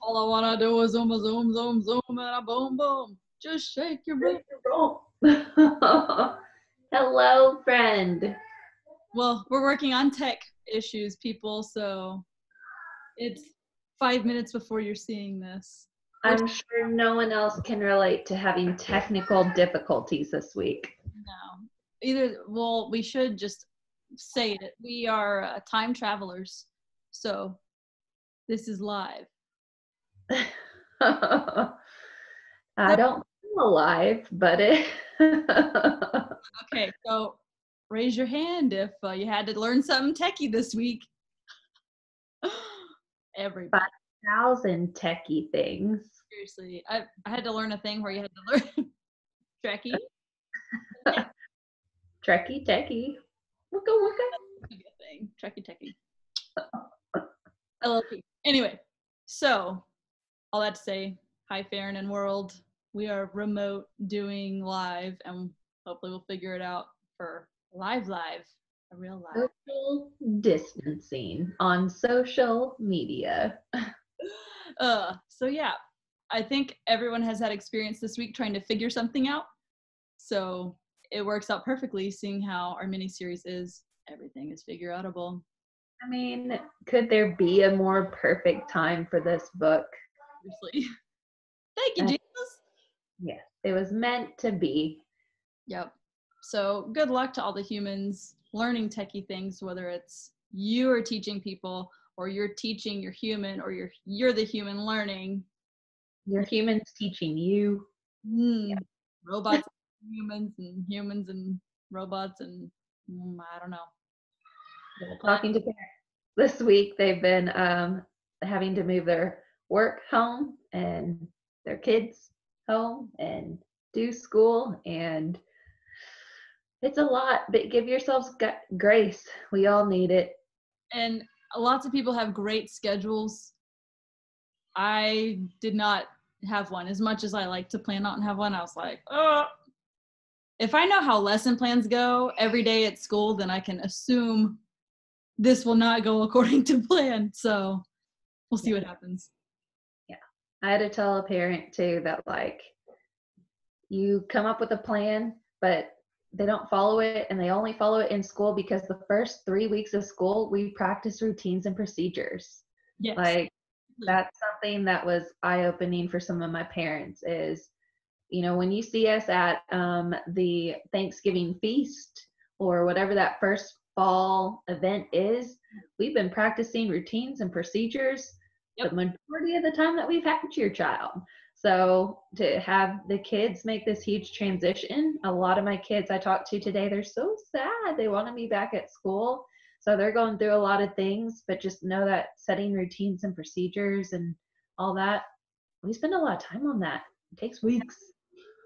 All I wanna do is zoom, a zoom, zoom, zoom, and a boom, boom. Just shake your boom. Hello, friend. Well, we're working on tech issues, people, so it's 5 minutes before you're seeing this. Which, I'm sure no one else can relate to having technical difficulties this week. no. Either, well, we should just say it. We are time travelers, so this is live. I So, don't feel alive, but okay, so raise your hand if you had to learn something techie this week. Everybody. 5,000 techie things. Seriously, I had to learn a thing where you had to learn Trekkie. Trekkie techie. Wooka wooka. Could be a thing. Trekkie techie. LLP. Anyway, so all that to say, hi Farron and world. We are remote doing live, and hopefully we'll figure it out for live, a real live. Social distancing on social media. So yeah, I think everyone has had experience this week trying to figure something out. So it works out perfectly, seeing how our mini series is everything is figureoutable. I mean, could there be a more perfect time for this book? Seriously. Thank you, Jesus. Yes, it was meant to be. Yep. So good luck to all the humans learning techie things, whether it's you are teaching people or you're teaching your human or you're the human learning. Your humans teaching you. Yeah. Robots and humans and robots and I don't know. Talking to parents this week, they've been having to move their work home and their kids home and do school, and it's a lot, but give yourselves grace. We all need it. And lots of people have great schedules. I did not have one. As much as I like to plan out and have one, I was like, oh, if I know how lesson plans go every day at school, then I can assume this will not go according to plan. So we'll see what happens. Yeah. I had to tell a parent too that, like, you come up with a plan, but they don't follow it, and they only follow it in school because the first 3 weeks of school we practice routines and procedures. Yes. Like, that's something that was eye-opening for some of my parents is, you know, when you see us at the Thanksgiving feast or whatever that first fall event is, we've been practicing routines and procedures the majority of the time that we've had your child. So to have the kids make this huge transition, a lot of my kids I talked to today, they're so sad. They want to be back at school. So they're going through a lot of things, but just know that setting routines and procedures and all that, we spend a lot of time on that. It takes weeks.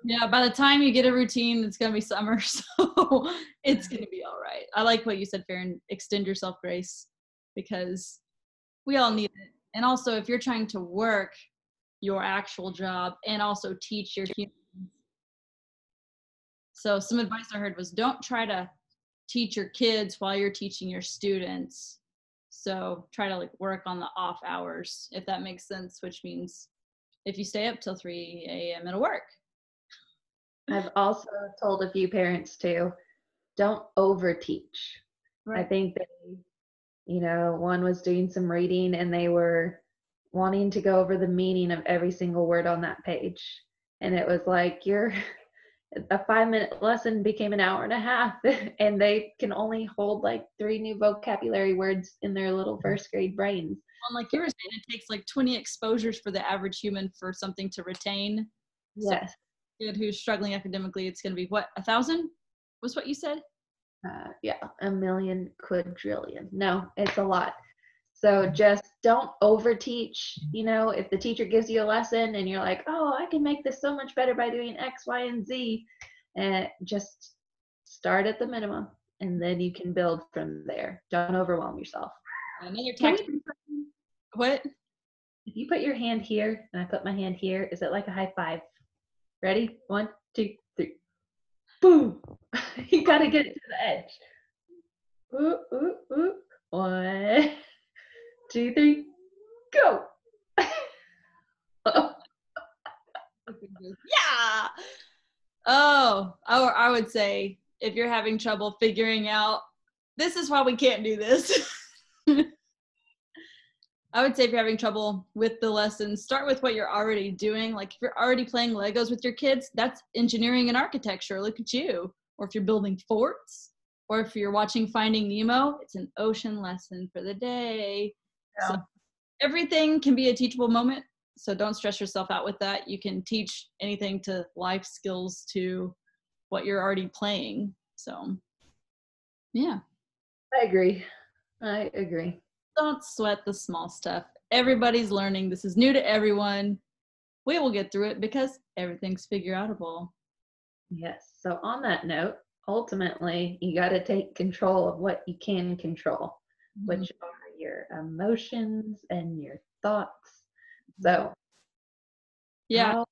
Yeah, by the time you get a routine, it's going to be summer, so it's going to be all right. I like what you said, Farron, extend yourself grace, because we all need it. And also, if you're trying to work your actual job and also teach your humans. So some advice I heard was don't try to teach your kids while you're teaching your students. So try to like work on the off hours, if that makes sense, which means if you stay up till 3 a.m. it'll work. I've also told a few parents too, don't over teach. Right. I think they, you know, one was doing some reading and they were wanting to go over the meaning of every single word on that page. And it was like a 5-minute lesson became an hour and a half, and they can only hold like 3 new vocabulary words in their little first grade brains. Well, like you were saying, it takes like 20 exposures for the average human for something to retain. Yes. So kid who's struggling academically, it's going to be what, 1,000 was what you said? Yeah, 1,000,000 quadrillion. No, it's a lot. So just don't overteach. You know, if the teacher gives you a lesson and you're like, oh, I can make this so much better by doing X, Y, and Z, and just start at the minimum, and then you can build from there. Don't overwhelm yourself. Another tactic. What? If you put your hand here and I put my hand here, is it like a high five? Ready? 1, 2, 3. Boom! You gotta get it to the edge. Ooh, ooh, ooh. 1, 2, 3, go! Yeah. Oh, I would say if you're having trouble figuring out, this is why we can't do this. I would say if you're having trouble with the lessons, start with what you're already doing. Like if you're already playing Legos with your kids, that's engineering and architecture. Look at you. Or if you're building forts, or if you're watching Finding Nemo, it's an ocean lesson for the day. Yeah. So everything can be a teachable moment. So don't stress yourself out with that. You can teach anything to life skills to what you're already playing. So yeah. I agree. Don't sweat the small stuff. Everybody's learning. This is new to everyone. We will get through it because everything's figureoutable. Yes. So on that note, ultimately, you got to take control of what you can control, which are your emotions and your thoughts. So yeah,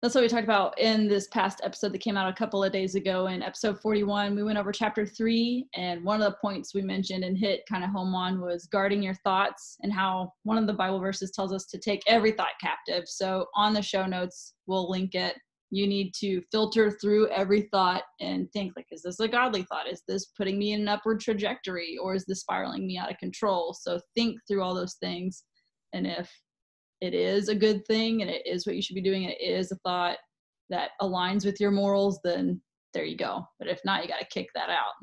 that's what we talked about in this past episode that came out a couple of days ago. In episode 41, we went over chapter 3, and one of the points we mentioned and hit kind of home on was guarding your thoughts, and how one of the Bible verses tells us to take every thought captive. So on the show notes, we'll link it. You need to filter through every thought and think, like, is this a godly thought? Is this putting me in an upward trajectory, or is this spiraling me out of control? So think through all those things. And if it is a good thing and it is what you should be doing and it is a thought that aligns with your morals, then there you go. But if not, you got to kick that out.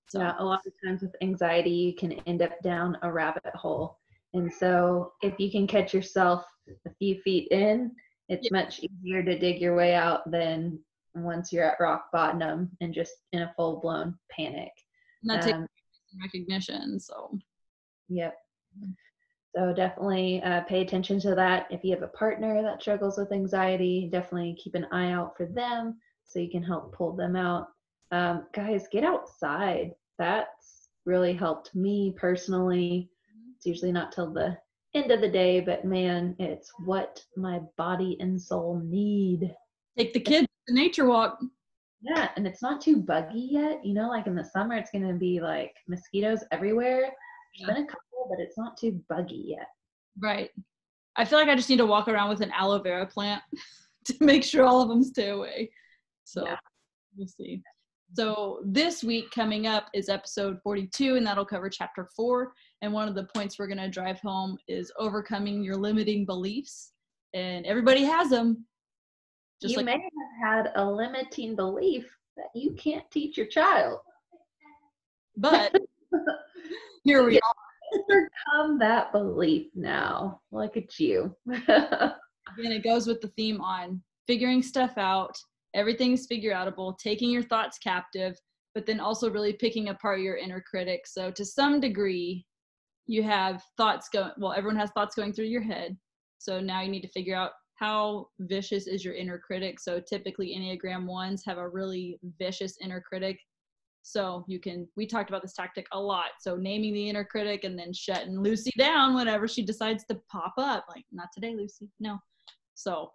So yeah, a lot of times with anxiety, you can end up down a rabbit hole. And so if you can catch yourself a few feet in, it's much easier to dig your way out than once you're at rock bottom and just in a full-blown panic. Not taking recognition. So yep. So definitely pay attention to that. If you have a partner that struggles with anxiety, definitely keep an eye out for them so you can help pull them out. Guys, get outside. That's really helped me personally. It's usually not till the end of the day, but man, it's what my body and soul need. Take the kids to the nature walk. Yeah, and it's not too buggy yet. You know, like in the summer, it's going to be like mosquitoes everywhere. There's been a couple, but it's not too buggy yet. Right. I feel like I just need to walk around with an aloe vera plant to make sure all of them stay away. So we'll see. So this week coming up is episode 42, and that'll cover chapter 4. And one of the points we're going to drive home is overcoming your limiting beliefs. And everybody has them. You may have had a limiting belief that you can't teach your child. But here we are. Overcome that belief now. Look at you. Again, it goes with the theme on figuring stuff out. Everything is figureoutable, taking your thoughts captive, but then also really picking apart your inner critic. So to some degree, you have thoughts everyone has thoughts going through your head. So now you need to figure out how vicious is your inner critic. So typically Enneagram 1s have a really vicious inner critic. So we talked about this tactic a lot. So naming the inner critic and then shutting Lucy down whenever she decides to pop up. Like, not today, Lucy. No. So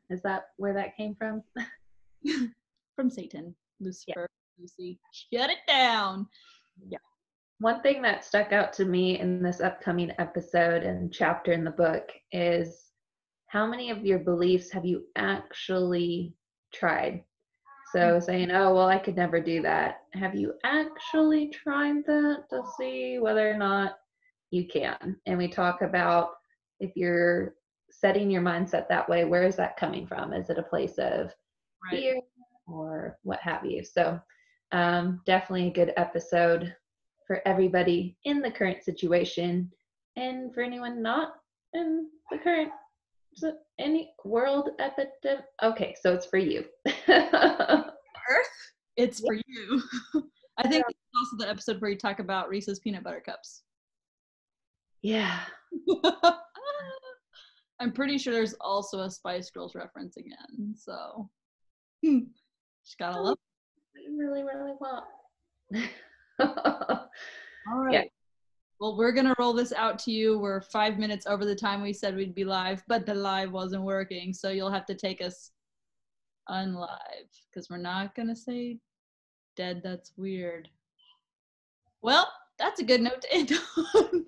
is that where that came from? From Satan, Lucifer, Lucy. Shut it down. Yeah. One thing that stuck out to me in this upcoming episode and chapter in the book is how many of your beliefs have you actually tried? So saying, oh, well, I could never do that. Have you actually tried that to see whether or not you can? And we talk about if you're setting your mindset that way, where is that coming from? Is it a place of fear or what have you? So definitely a good episode for everybody in the current situation and for anyone not in the current any world epidemic. Okay, so it's for you. Earth, it's for you. I think it's also the episode where you talk about Reese's peanut butter cups. Yeah. I'm pretty sure there's also a Spice Girls reference again. So just gotta love it. You really, really want. All right. Yeah. Well, we're going to roll this out to you. We're 5 minutes over the time we said we'd be live, but the live wasn't working. So you'll have to take us unlive because we're not going to say dead. That's weird. Well, that's a good note to end on.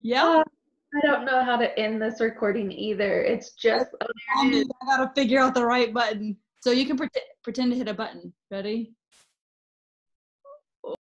Yeah. I don't know how to end this recording either. It's just, oh, there it is. I gotta figure out the right button. So you can pretend to hit a button. Ready?